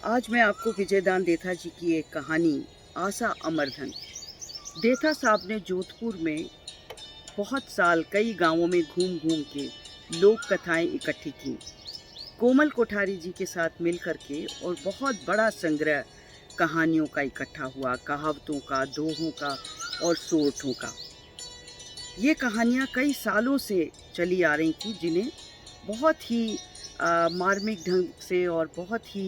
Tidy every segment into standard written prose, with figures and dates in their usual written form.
आज मैं आपको विजयदान देथा जी की एक कहानी आशा अमरधन। देथा साहब ने जोधपुर में बहुत साल कई गांवों में घूम घूम के लोक कथाएं इकट्ठी की। कोमल कोठारी जी के साथ मिल करके और बहुत बड़ा संग्रह कहानियों का इकट्ठा हुआ, कहावतों का, दोहों का और सोरठों का। ये कहानियाँ कई सालों से चली आ रही थी, जिन्हें बहुत ही मार्मिक ढंग से और बहुत ही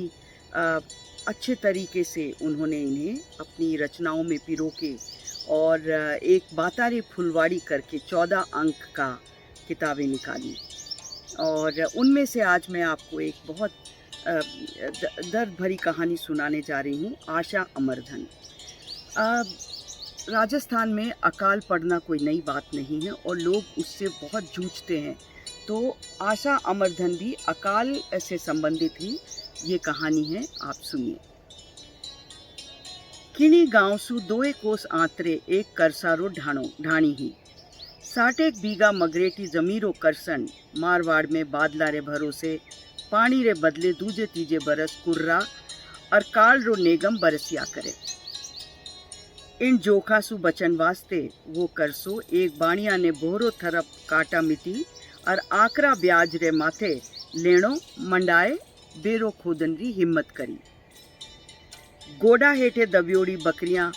अच्छे तरीके से उन्होंने इन्हें अपनी रचनाओं में पिरोके और एक बातारी फुलवाड़ी करके 14 अंक का किताबें निकाली। और उनमें से आज मैं आपको एक बहुत दर्द भरी कहानी सुनाने जा रही हूँ, आशा अमरधन। राजस्थान में अकाल पड़ना कोई नई बात नहीं है और लोग उससे बहुत जूझते हैं। तो आशा अमरधन भी अकाल से संबंधित ही ये कहानी है, आप सुनिए। किनी गांव सु 2 कोस आंतरे एक करसारो ढाणी ही 60 बीघा मगरेटी जमीरो करसन मारवाड़ में बादला रे भरोसे पानी रे बदले दूजे तीजे बरस कुर्रा और काल रो नेगम बरसिया करे। इन जोखा सु बचन वास्ते वो करसो एक बाणिया ने बोहरो थरप काटा मिटी और आकरा ब्याज रे माथे लेणो मंडाए बेरो खोदन री हिम्मत करी। गोडा हेठे दबियोड़ी बकरियां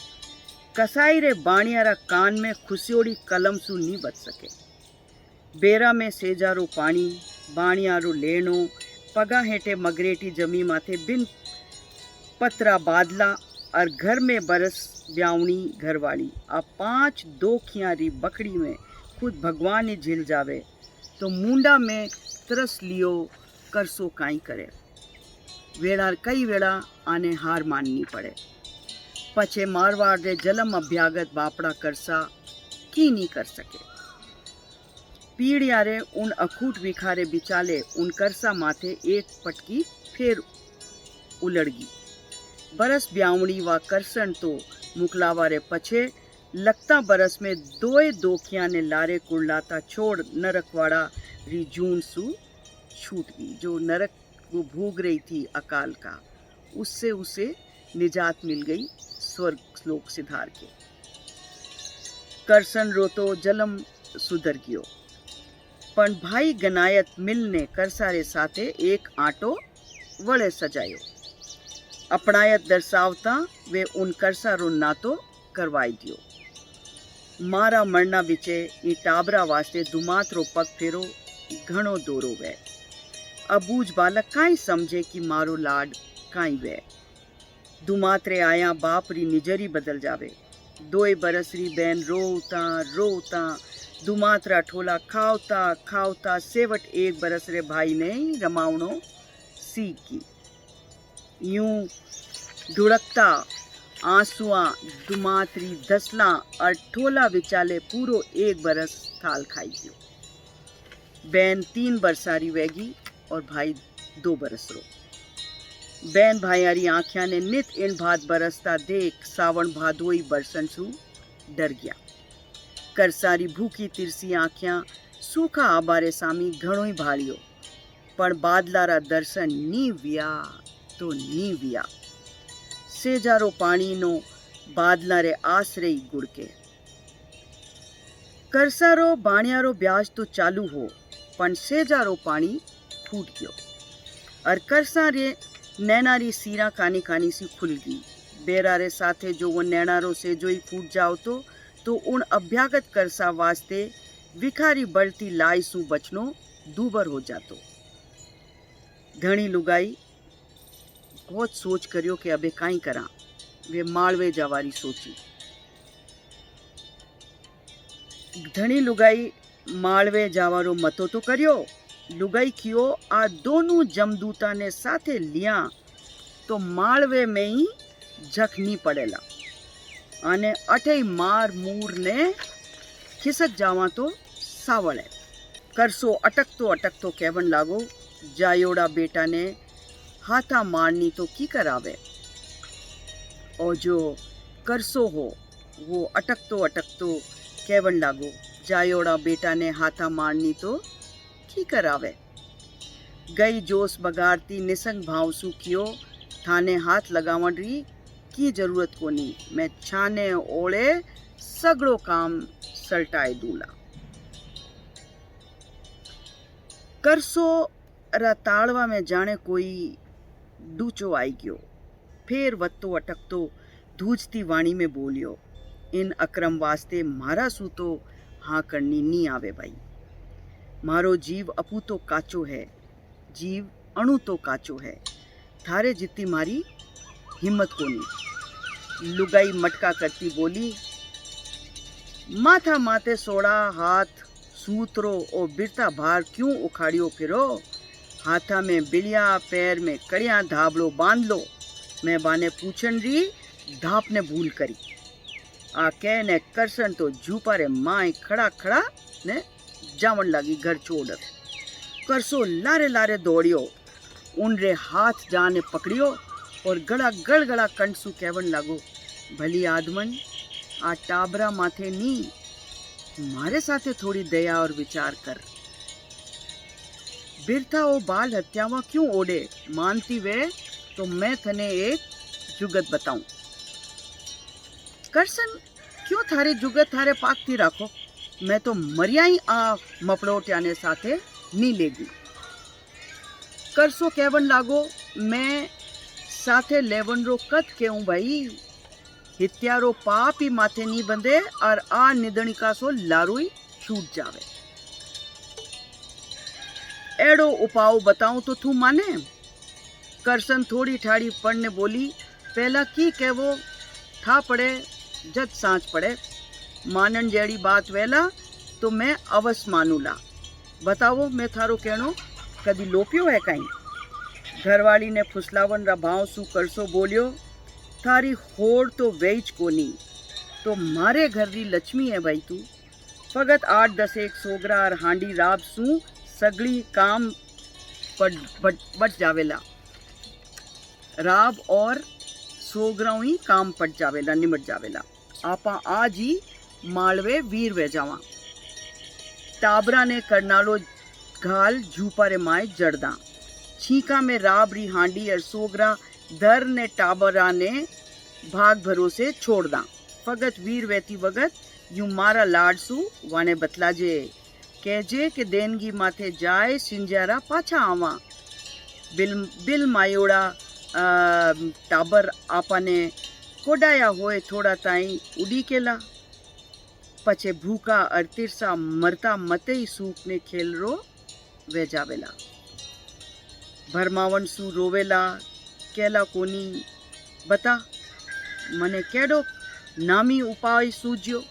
कसाई रे बाणियारा कान में खुसियोड़ी कलम सु नी बच सके। बेरा में सेजारो पानी बाणियारो लेणो पगा हेठे मगरेटी जमी माथे बिन पतरा बादला और घर में बरस ब्यावनी घरवाली। अब 5 दोखियां री बकड़ी में खुद भगवान ही झिल जावे तो मुंडा में तरस लियो करसो काई करे। वेड़ा कई वेड़ा आने हार माननी पड़े। पछे मारवाड़ रे जलम अभ्यागत बापड़ा करसा की नहीं कर सके। पीड़िया रे उन अखूट विखारे बिचाले उन करसा माथे एक पटकी फेर उलड़गी। बरस ब्यावणी व करसन तो मुकलावा रे पछे लगता बरस में 2 दोखिया ने लारे कुड़लाता छोड़ नरकवाड़ा री जून सु छूट गई। जो नरक वो भोग रही थी अकाल का, उससे उसे निजात मिल गई स्वर्ग श्लोक सिधार के। करसन रोतो जलम सुधर गयो पण भाई गनायत मिल ने करसारे साथे एक आटो वड़े सजायो। अपनायत दर्शावता वे उन करसारो नातो करवाई दियो। मारा मरना विचे ई टाबरा वास्ते दुमात्रो पग फेरो घणो दोरो वे। अबूझ बालक काई समझे कि मारो लाड काई वे। दुमात्रे आया बाप री निजरी बदल जावे। 2 बरस री बैन रोता रोता दुमात्रा ठोला खावता खावता सेवट 1 बरस रे भाई ने रमावणो सीख की। यूं ढुड़कता आंसुआ दुमात्री दसला और ठोला विचाले पूरो 1 बरस थाल खाई गयो। बैन 3 बरसारी वेगी और भाई 2 बरस रो। बैन भाईयारी आँखिया ने नित इन भात बरसता देख सावन भादोई बरसन सु डर गया। करसारी भूखी तिरसी आँखिया सूखा आबारे सामी घणो ही भाड़ियो पण बादलारा दर्शन नी विया तो नी विया। सेजारो पानी नो बादला रे आसरे ही गुड़के। करसारो बाणियारो ब्याज तो चालू हो पण सेजारो पानी फूट गयो और करसा रे नैनारी सीरा कानी कानी सी खुल गई। बेरा रे साथे जो वो नैनारो से जो ही फूट जाओ तो उन अभ्यागत करसा वास्ते विखारी बढ़ती लाई सु बचनो दूबर हो जातो। धनी लुगाई बहुत सोच करियो कि अबे काई करा। वे मालवे जवारी सोची। धनी लुगाई मालवे जावारो मतो तो करियो। लुगाई कियो आ दोनों जमदूता ने साथे लिया तो मालवे में ही जखनी पड़ेला आने अठे मार मूर ने खिसक जावा तो सावड़े। करसो अटक तो कहवन लागो, जायोड़ा बेटा ने हाथा मारनी तो की करावे। और जो करसो हो वो अटक तो कहवन लागो, जायोड़ा बेटा ने हाथा मारनी तो की करावे। गई जोश बगारती निसंग भाव सु कियो थाने हाथ लगावण री की जरूरत कोनी। मैं छाने ओले सगड़ो काम सल्टाए दूला। करसो रा ताड़वा में जाने कोई डूचो आई गयो। फेर वत्तो अटकतो धूजती वाणी में बोलियो, इन अक्रम वास्ते मारा सू तो हाँ करनी नी आवे भाई। मारो जीव अपू तो काचो है, जीव अणु तो काचो है, थारे जितनी मारी हिम्मत कोनी। लुगाई मटका करती बोली, माथा माथे सोड़ा हाथ सूत्रो और बिरता भार क्यों उखाड़ियो फिरो। हाथा में बिलिया पैर में कड़िया धाबड़ो बांध लो। मैं बाने पूछन री धाप ने भूल करी। आ कह ने करसन तो झूपा रे माए खड़ा खड़ा ने जावन लगी घर छोड़। करसो लारे लारे दौड़ियो, उन रे हाथ जाने पकड़ियो और गड़ा गड़गड़ा कंठसु कहवन लागो, भली आदमन आ टाबरा माथे नी, मारे साथे थोड़ी दया और विचार कर। बिरथा ओ बाल हत्यावा क्यों ओढ़े, मानती वे तो मैं थने एक जुगत बताऊं। करसन क्यों थारे जुगत थारे पाकती राखो, मैं तो मरिया ही आ मपड़ोट्याने साथे नी लेगी। करसो कहवन लागो, मैं साथे लेवन रो कद केऊं भाई, हित्यारो पाप ही माथे नी बंधे और आ निदणिका सो लारुई छूट जावे। एड़ो उपाव बताऊं तो तू माने। करसन थोड़ी ठाड़ी पड़ने बोली, पहला की कहवो था पड़े जद सांझ पड़े। मानन जेड़ी बात वेला तो मैं अवस मानूला। बताओ मैं थारो कहनो कदी लोपियो है कहीं। घरवाली ने फुसलावन रा भाव सु करसो बोलियो, थारी होड़ तो वेच कोनी, तो मारे घर री लक्ष्मी है भाई तू। फगत 8-10 एक सोगरा और हांडी राब सु सगली काम बट जावेला। राब और सोगराऊ ही काम पट जावेला, निमट जावेला। आपा आज ही मालवे वीर वे जावा। टाबरा ने करनालो घाल झूपा रे माए जड़दा। छीका में राब री हांडी और सोगरा धर ने टाबरा ने भाग भरोसे छोड़दा। फगत वीर वेती वगत यूं मारा लाडसू वाने बतलाजे, कहजे के देनगी माथे जाए सिंजारा पाछा आवा। बिल मायोड़ा टाबर आपने कोडाया होए थोड़ा ताई उड़ी केला। पछे भूखा और तिरसा मरता मते ही सूख ने खेल रो वे जावेला। भरमावन सू रोवेला, केला कोनी। बता मने केडो नामी उपाय सूझ्यो।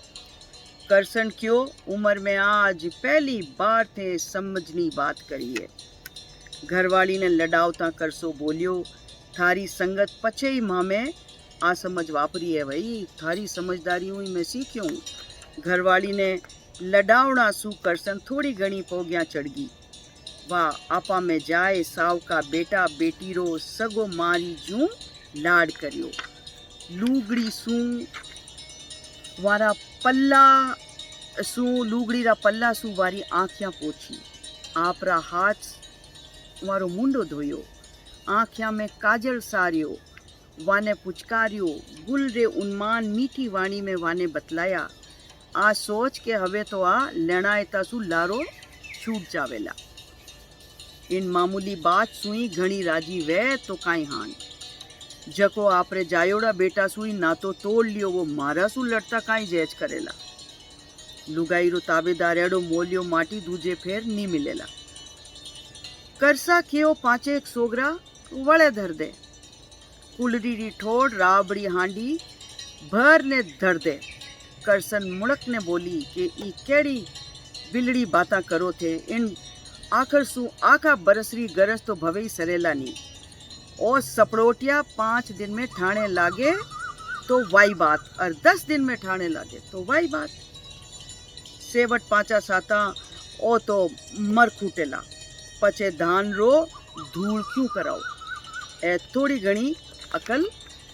करसन क्यों उम्र में आज पहली बार थे समझनी बात करिए। घरवाली ने लडावता करसो बोलियो, थारी संगत पछे ही माँ में आ समझ वापरी है भाई, थारी समझदारी हुई मैं सीख्यूं। घरवाली ने लडावना सू करसन थोड़ी घनी पोग्या चढ़गी। वाह आपा में जाए साव का बेटा बेटी रो सगो मारी जू लाड करियो। लूगड़ी सू वारा पल्ला सू लूगड़ी रा पल्ला सू वारी आँखियाँ पोछी। आपरा हाथ वारो मुंडो धोयो। आँखियाँ में काजल सारियो। वाने पुचकारियो। गुल रे उन्मान मीठी वाणी में वाने बतलाया, आ सोच के हवे तो आ लेणायता सू लारो छूट जावेला। इन मामूली बात सुई घणी राजी वे तो काई हान। जको आपरे जायोड़ा बेटा सुई ना तो तोड़ लियो, वो मारा सू लड़ता काई जैज करेला। लुगाई रो ताबेदार एड़ो मोलियो माटी दूजे फेर नी मिलेला। करसा केओ 5-1 सोगरा वळे धर दे। कुलरी री ठोड़ राबड़ी हांडी भर ने धर दे। करसन मुड़क ने बोली कि ई केड़ी बिलड़ी बाता करो थे। इन आखर सू आखा बरसरी गरज तो भवेई सरेला नी। ओ सपड़ोटिया 5 दिन में ठाणे लागे तो वाई बात, और 10 दिन में ठाणे लागे तो वाई बात। सेवट 5-7 ओ तो मर खूटेला। पचे धान रो धूल क्यों कराओ। ए थोड़ी घणी अकल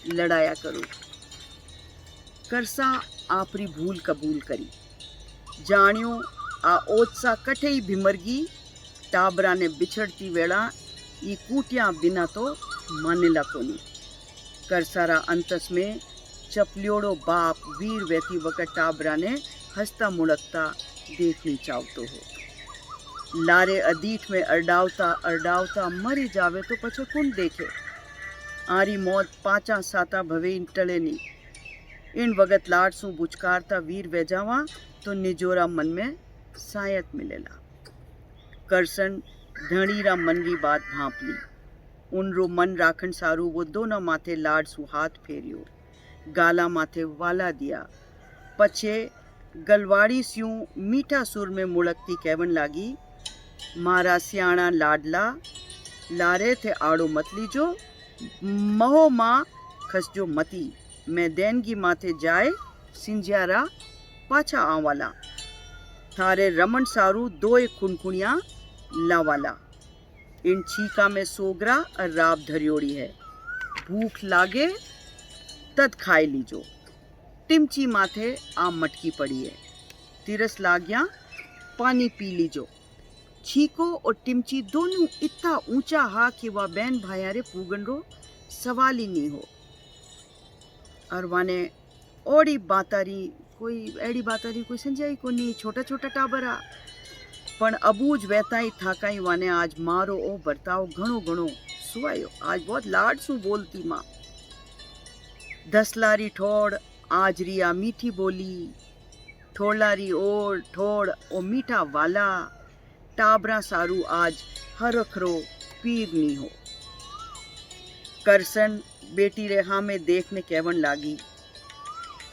लड़ाया करो। करसा आपरी भूल कबूल करी। जानियो आ ओत्सा कठे ही भिमरगी। टाबरा ने बिछड़ती वेड़ा ई कूटिया बिना तो मानेला कोनी। કરસારા અંતસ में ચપલિયોડો બાપ વીર વહેતી વખત ટાબરાને હસતા મુળકતા દેખની ચાવતો હો. લારે અદીઠ में અરડાવતા અરડાવતા મરી જાવે તો પછી કોણ દેખે. આરી મોત પાચા સાતા ભવે ટળેની. इन वगत लाड सु बुचकारता वीर वेजावा तो निजोरा मन में सायत मिलेला. करसन धणीरा मन री बात भांप ली. उनरो मन राखण सारू वो दोनों माथे लाड सु हाथ फेरियो. गाला माथे वाला दिया. पछे गलवाड़ी स्यूं मीठा सुर में मुड़कती कहवन लागी, मारा सियाणा लाडला लारे थे आड़ो मत लीजो, महो माँ खसजो मती. मैं देनगी माथे जाए सिंजियारा पाछा आवाला. थारे रमन सारू दोए खुनखुनिया लावाला. इन छीका में सोगरा और राब धरियोड़ी है. भूख लागे तद खाए लीजो. टिमची माथे आ मटकी पड़ी है. तिरस लाग्या पानी पी लीजो. छीको और टिमची दोनों इतना ऊंचा हा कि वह बहन भायारे पूगन रो सवाल ही नहीं हो. और वाने ओड़ी बातारी कोई संजाई को नहीं. छोटा छोटा टाबरा पण अबूज वहताई थाकाई वाने आज मारो ओ बर्ताव घणो घणो सुवायो. आज बहुत लाड सु बोलती माँ. दसलारी ठोड़ आज रिया मीठी बोली. ठोड़लारी ओड़ ठोड़ ओ मीठा वाला. टाबरा सारू आज हरखरो पीर नी हो. करसन बेटी रेहा में देखने कहवन लागी,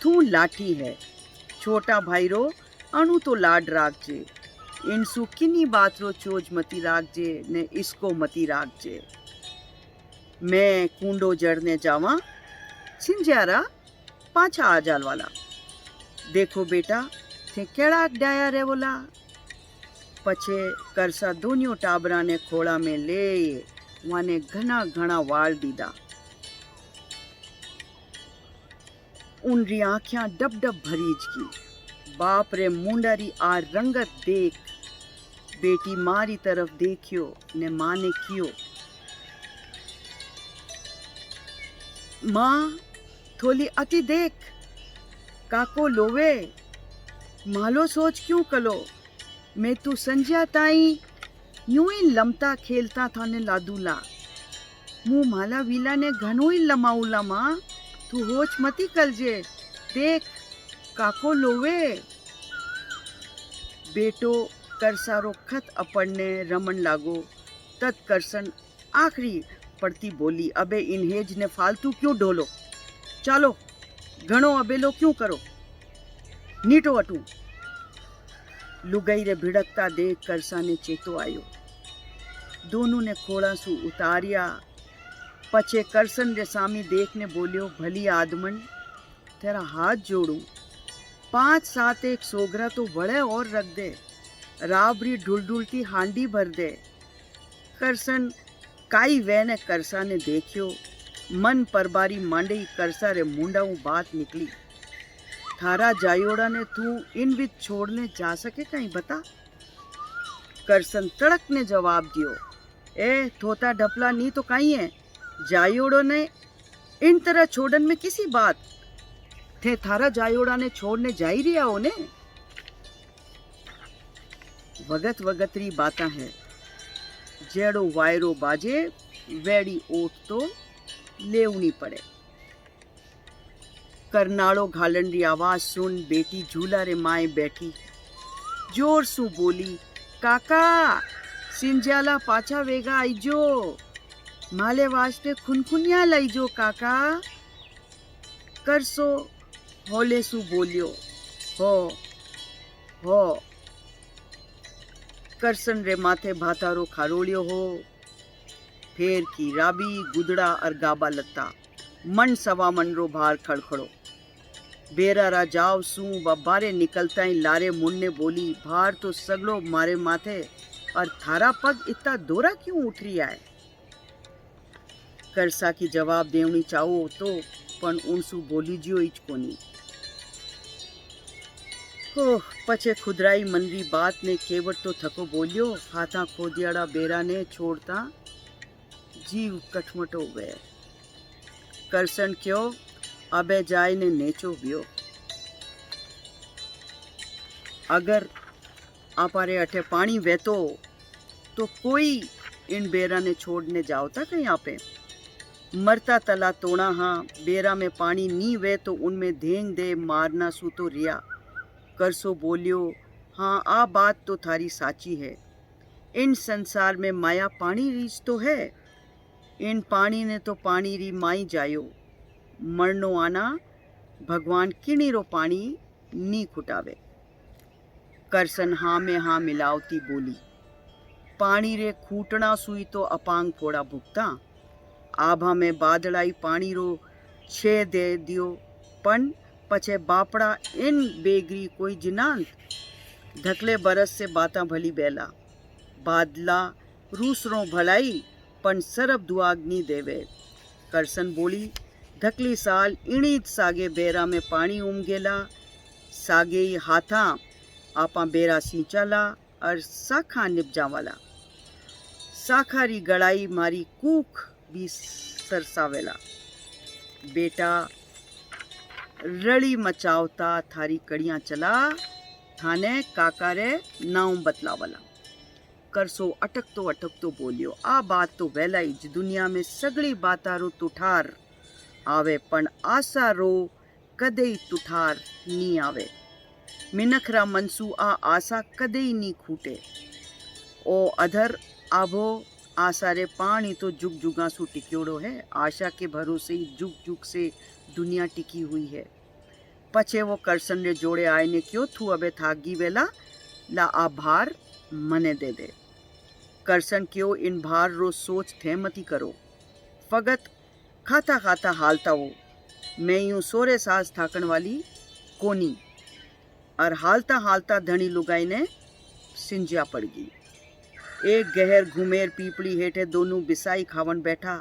तू लाठी है. छोटा भाई रो अणु तो लाड राखजे. इनसु किन्नी बात रो चोज मती राखजे ने इसको मती राखजे. मैं कूंडो जड़ने जावा. सिंजारा पाछा आ जाल वाला. देखो बेटा थे केड़ा डाया रे बोला. पछे करसा दोनियो टाबरा ने खोड़ा में ले वाने घना घना वाल दीदा. उनरी आँखियां डब डब भरीज की. बाप रे मुंडारी आ रंगत देख. बेटी मारी तरफ देखियो ने माँ ने कियो, माँ थोली अति देख. काको लोवे मालो सोच क्यों कलो. मैं तू संज्या ताई यूं ही लमता खेलता था ने लादूला. मुँह माला वीला ने घनो ही लमाऊला. माँ तू होच मती कलजे. देख काको लोवे. बेटो करसारो खत अपड़ने रमन लागो. तद करसन आखिरी पड़ती बोली, अबे इन्हेज ने फालतू क्यों ढोलो. चालो घणो अबेलो क्यों करो. नीटो अटू. लुगाई रे भिड़कता देख करसा ने चेतो आयो. दोनों ने खोड़ा सु उतारिया. पछे करसन रे सामी देखने बोलियो, भली आदमन तेरा हाथ जोड़ू. 5-7 एक सोगरा तो बड़े और रख दे. राबरी ढुलढुलती हांडी भर दे. करसन काई वैने करसा ने देखियो. मन परबारी मांडई करसा रे मुंडाऊ बात निकली. थारा जायोड़ा ने तू इन विच छोड़ने जा सके कहीं बता. करसन तड़क ने जवाब दियो, ए थोता ढपला नहीं तो कहीं है. जायोड़ो ने इन तरह छोड़न में किसी बात थे. थारा जायोड़ा ने छोड़ने जा ही रिया हो ने. वगत वगतरी बाता है. जेड़ो वायरो बाजे वेड़ी ओट तो लेवनी पड़े. करनाड़ो घालन री आवाज सुन बेटी झूला रे माए बैठी. जोर सु बोली, काका सिंजाला पाछा वेगा आईजो. माले वास्ते खुनखुनिया लईजो काका. करसो होले सु बोलियो, हो. करसन रे माथे भातारो खारोलियो हो. फेर की राबी गुदड़ा और गाबा लत्ता. मन सवा मन रो भार खड़खड़ो. बेरा रा जाव सू व बारे निकलता ही लारे मुन्ने बोली, भार तो सगड़ो मारे माथे और थारा पग इतना दोरा क्यों उठ रही है. करसा की जवाब देवनी चाहो तो पण उनसु बोली जियो इच कोनी. ओह पछे खुदराई मनरी बात ने केवट तो थको बोलियो. हाथा खोदियाड़ा बेरा ने छोड़ता जीव कठमट हो गए. करसन क्यों अबे जाय ने नेचो बियो। अगर आपारे अठे पानी वेतो तो कोई इन बेरा ने छोड़ने जाओ था कहीं आप पे। मरता तला तोड़ा हाँ बेरा में पानी नी वे तो उनमें धेंग दे मारना सू तो रिया। करसो बोलियो हाँ आ बात तो थारी साची है। इन संसार में माया पानी रीच तो है। इन पानी ने तो पानी री माई जायो। मरनो आना भगवान किणीरो पानी नी खुटावे। करसन हाँ में हाँ मिलावती बोली। पानी रे खूटना सुई तो अपांग फोड़ा भुगता। आभा में बादड़ाई पानी रो छे दे दियो पन पछे बापड़ा इन बेगरी कोई जिनांत। धकले बरस से बाता भली बेला। बादला रूसरों भलाई पण सरब दुआग्नि देवे। करसन बोली धकली साल इणीत सागे बेरा में पानी उमगेला। सागे ही हाथा आपा बेरा सींचाला और साखा निपजावाला। साखारी गड़ाई मारी कूख भी सरसावेला। बेटा रड़ी मचावता थारी कड़ियां चला थाने काका रे नाव बतलावला। करसो अटक तो बोलियो आ बात तो वेलाई ज दुनिया में सगड़ी बाता रो तुठार आवे पण आशा रो कदे तुठार नी आवे। मिनखरा मनसू आ आशा कदे नी खूटे। ओ अधर आभो आशा रे पानी तो जुग जुगा सु टिक्योड़ो है। आशा के भरोसे ही जुग जुग से दुनिया टिकी हुई है। पछे वो करसन रे जोड़े आए ने क्यों थू अबे थागी वेला ला आ भार मने दे दे। करसन क्यों इन भार रो सोच थे मती करो। फगत खाता खाता हालता वो मैं यूं सोरे सास थाकन वाली कोनी। और हालता हालता धनी लुगाई ने सिंजिया पड़ गई। एक गहर घुमेर पीपड़ी हेठे दोनों बिसाई खावन बैठा।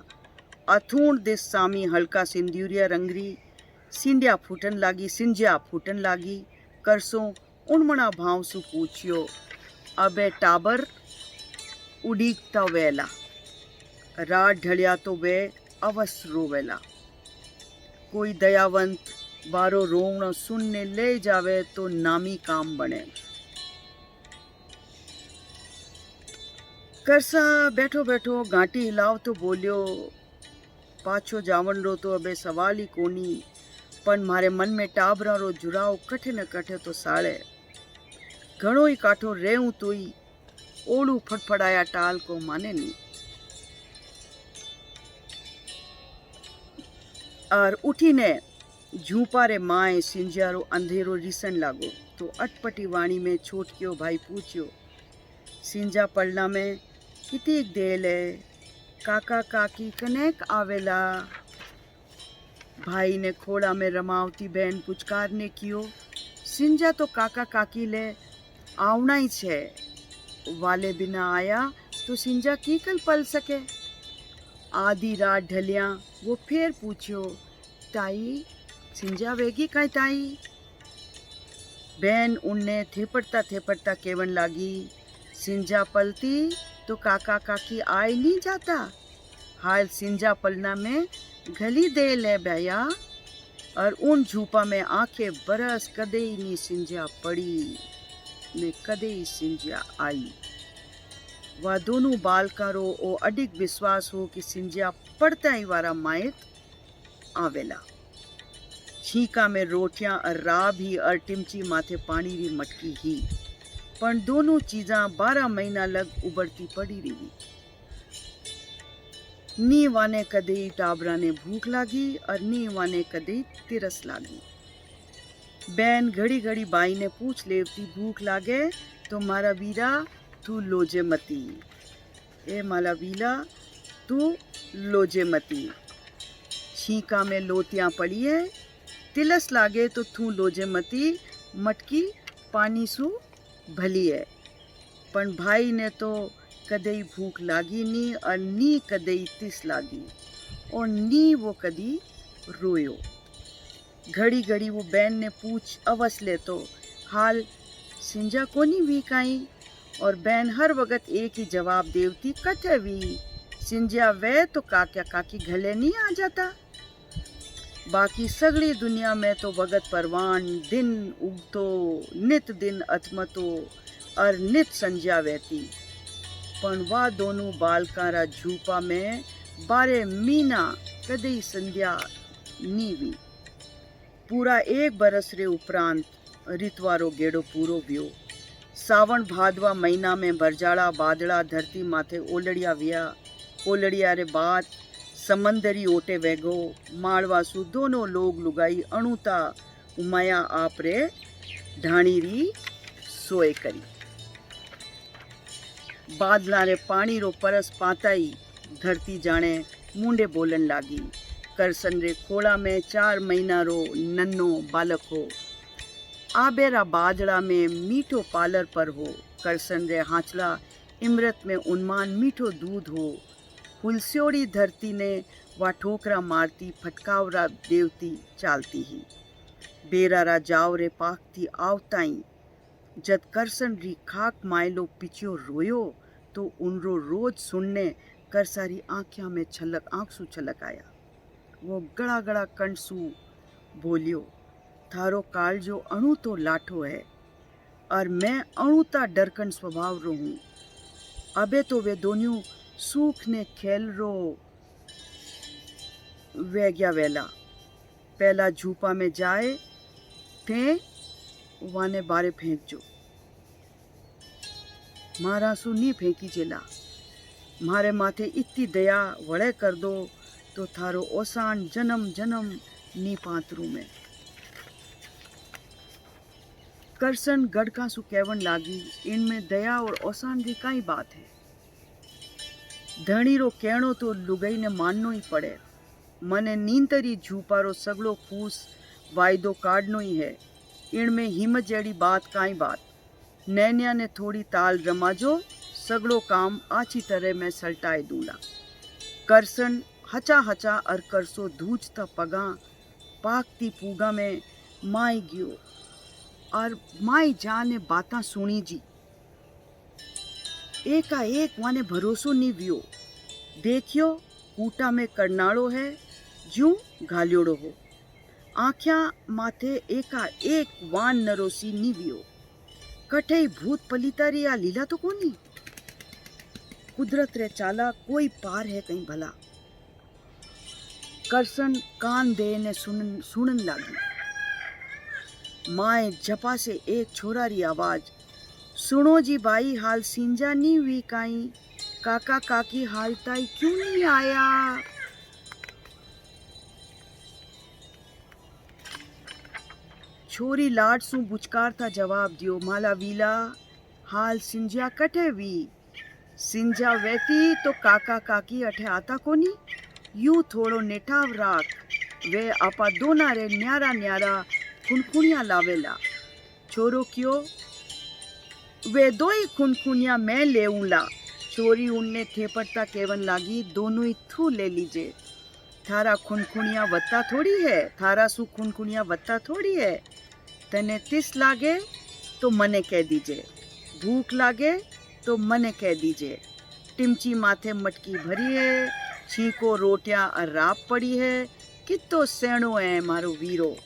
अथूण दिस सामी हल्का सिंदूरिया रंगरी सिंजिया फूटन लागी। करसो उनमणा भाव सु पूछियो अबे टाबर उड़ीकता वेला। रात ढलिया तो वे अवस रोवेला। कोई दयावंत बारो रोवणो सुनने ले जावे तो नामी काम बने। करसा बैठो बैठो गांटी हिलाव तो बोलियो पाछो जावन रो तो अबे सवाल ही कोनी। पण मारे मन में टाबरा रो जुराव कठे न कठे तो साले। घणो ही काठो रेहूं तो ही ओड़ू फड़फड़ाया टाल को माने नी। और उठीने झूपा रे माए सिंजियारो अंधेरो रिसन लागो तो अटपटी वाणी में छोटकियो भाई पूछियो सिंजा पड़ना में कितीक देल है। काका काकी कनेक आवेला। भाई ने खोड़ा में रमावती बहन पुचकार ने कियो सिंजा तो काका काकी ले आवना ही छे। वाले बिना आया तो सिंजा की कल पल सके। आधी रात ढलिया वो फिर पूछियो ताई सिंजा वेगी काई ताई। बहन उनने थेपड़ता केवन लागी सिंजा पलती तो काका काकी आए नहीं जाता। हाल सिंजा पलना में गली दे ले भैया। और उन झूपा में आंखें बरस कदे ही नहीं सिंजा पड़ी ने कदे ही सिंजा आई। वह दोनों बालकारो ओ अडिग विश्वास हो कि सिंजा पड़ता ही वारा मायत आवेला। छीका में रोटियां और राब ही और टिमची माथे पानी री मटकी ही। पण दोनों चीजा 12 महीना लग उबड़ती पड़ी रही। नी वाने कदे टाबरा ने भूख लागी और नी वाने कदे तिरस लागी। बैन घड़ी घड़ी बाई ने पूछ लेवती भूख लागे तो मारा वीरा तू लोजे मती। ए माला वीला तू लोजे मती। छीका में लोतियां पड़ी है तिलस लागे तो तू लोजे मती। मटकी पानी सु भली है। पण भाई ने तो कदई भूख लागी नी और नी कदई तिस लागी और नी वो कदी रोयो। घड़ी घड़ी वो बैन ने पूछ अवस ले तो हाल सिंजा कोनी वी काई। और बैन हर वक्त एक ही जवाब देवती कथे वी सिंजा वे तो काका काकी घले नहीं आ जाता। बाकी सगली दुनिया में तो भगत परवान दिन उगतो नित दिन अथमतो और नित संज्ञा वहती, पण वा दोनों बालकारा झूपा में बारे मीना कदई संध्या नीवी। पूरा एक बरस रे उपरांत ऋतवारो गेड़ो पूरो व्यो। सावण भादवा महीना में बरजाड़ा बादड़ा धरती माथे ओलड़िया व्या। ओलड़िया रे बाद समंदरी ओटे वेगो। माड़वासु दोनों लोग लुगाई अणुता उमाया आप रे ढाणी री सोए करी। बादला रे पानी रो परस पाताई धरती जाने मुंडे बोलन लागी। करसन रे खोड़ा में 4 महीना रो नन्नो बालक हो। आबेरा बादड़ा में मीठो पालर पर हो। करसन रे हाचला इमरत में उन्मान मीठो दूध हो। हुलस्योड़ी धरती ने वा ठोकरा मारती फटकावरा देवती चालती ही। बेरारा जाव रे पाकती आवताई जद करसन री खाक मायलो पिछो रोयो तो उनरो रोज सुनने करसारी आँखिया में आंसू छलक आया। वो गड़ा गड़ा कंठसू बोलियो, थारो काल जो अणु तो लाठो है और मैं अणुता डरकन स्वभाव रो हूँ। अबे तो वे दोनों सूख ने खेल रो वेग्या वेला। पहला झूपा में जाए थे वाने बारे फेंक जो। मारा सु नी फेंकी जेला। मारे माथे इतनी दया वड़े कर दो तो थारो ओसान जन्म जन्म नी पातरू में। करसन गड़का सु केवन लागी, इनमें दया और ओसान की काई बात है। धणी रो कहणो तो लुगाई ने माननो ही पड़े। मने नींतरी झूपारो सगड़ो फूस वायदो काढ़नो ही है। इनमें हिम्मत जड़ी बात काई बात। नैन्या ने थोड़ी ताल रमाजो, सगड़ो काम आची तरह में सल्टाए दूला। करसन हचा हचा और करसो धूजता पगा पाकती पूगा में माई गयो और माई जाने बाता सुनी जी। एका एक वाने भरोसो नी व्यो। देखियो कूटा में करनाड़ो है जू घाल्योड़ो हो। आँख्या माथे एका एक वान नरोसी नी व्यो। कठे भूत पलितारी या लीला तो कोनी। कुदरत रे चाला कोई पार है कहीं भला। करसन कान दे ने सुनन लागी। माए जपा से एक छोरा री आवाज, सुनो जी बाई हाल सिंजा नी हुई काई, काका काकी हाल ताई क्यों नहीं आया। छोरी लाड सु बुचकार था जवाब दियो, माला वीला हाल सिंजा कटे वी। सिंजा वेती तो काका काकी अठे आता कोनी। यूं थोड़ो नेटाव राख, वे आपा दोना रे न्यारा न्यारा खुनखुनिया लावेला। छोरो क्यों, वे दो ही खुनखुनिया मैं लेऊला। छोरी उनने थेपड़ता केवन लागी, दोनों ही थू ले लीजे। थारा खुनखुनिया वत्ता थोड़ी है, थारा सु खुनखुनिया वत्ता थोड़ी है। तने तिस लागे तो मने कह दीजे, भूख लागे तो मने कह दीजे। टिमची माथे मटकी भरी है, छीको रोटियां और राप पड़ी है, कितो सेणो है मारो वीरो।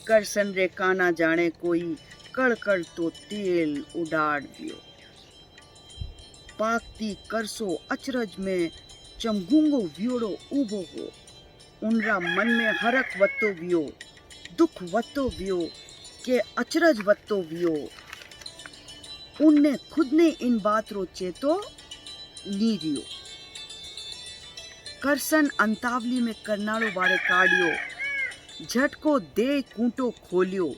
करसन रे काना जाने कोई कड़कड़ तो तेल उडाड़ दियो। पाकती करसो अचरज में चमगुंगो व्योड़ो उबो हो। उनरा मन में हरक वत्तो वियो, दुख वत्तो वियो के अचरज वत्तो वियो। उनने खुद ने इन बात रो चेतो नी रियो। करसन अंतावली में करनाड़ो बारे काढ़ियो, झटको दे कूटो खोलियो।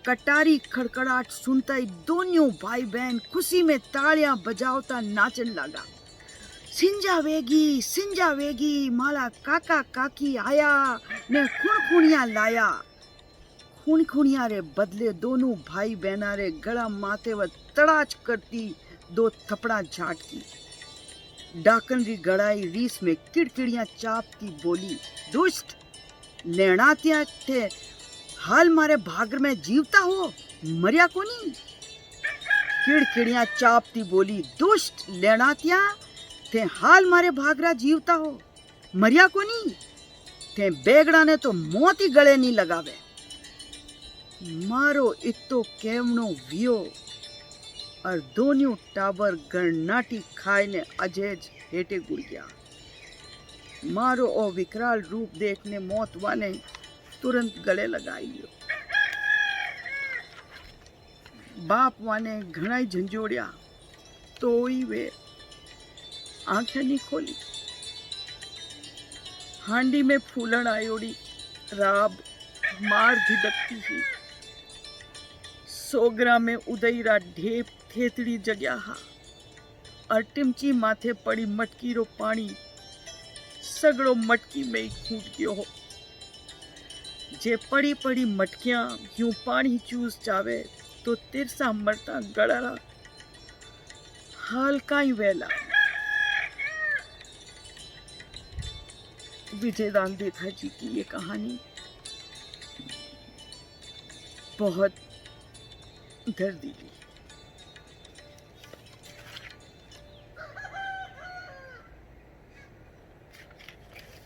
कटारी खड़खड़ाट सुनता ही दोनों भाई बहन खुशी में तालियां बजावता नाचन लगा। सिंजा वेगी माला काका काकी आया ने खुणखुणिया लाया। खुणखुणिया रे बदले दोनों भाई बहना रे गला माथे व तड़ाच करती 2 थपड़ा झाटकी। डाकन री गड़ाई रीस में किड़किड़ियां चापती बोली, दुष्ट लेणातिया थे हाल मारे भागर में जीवता हो, मरिया कोनी। किड़किड़ियां चापती बोली, दुष्ट लेणातिया थे हाल मारे भागरा जीवता हो, मरिया कोनी। ते बेगड़ा ने तो मौत ही गले नहीं लगावे। मारो इतो केवनो वियो और दोन्यू टाबर गणनाटी खाए ने अजेज हेटे गुड़ गया। मारो ओ विकराल रूप देखने मौत वाने तुरंत गले लगाई लियो। बाप वाने घणाई झंझोड़िया तो ही वे आंखें नहीं खोली। हांडी में फूलन आयोड़ी राब मार धिदकती ही। सोगरा में उदयरा ढेप थेतड़ी जग्या हा और टिमची माथे पड़ी मटकी रो पानी सगड़ो मटकी में ही खूट गयो हो। जे पड़ी पड़ी मटकियां यूं पानी चूस जावे तो तिरसा मरता गड़ारा हाल का ही वेला। विजय दान देथा जी की ये कहानी बहुत दर्द दी।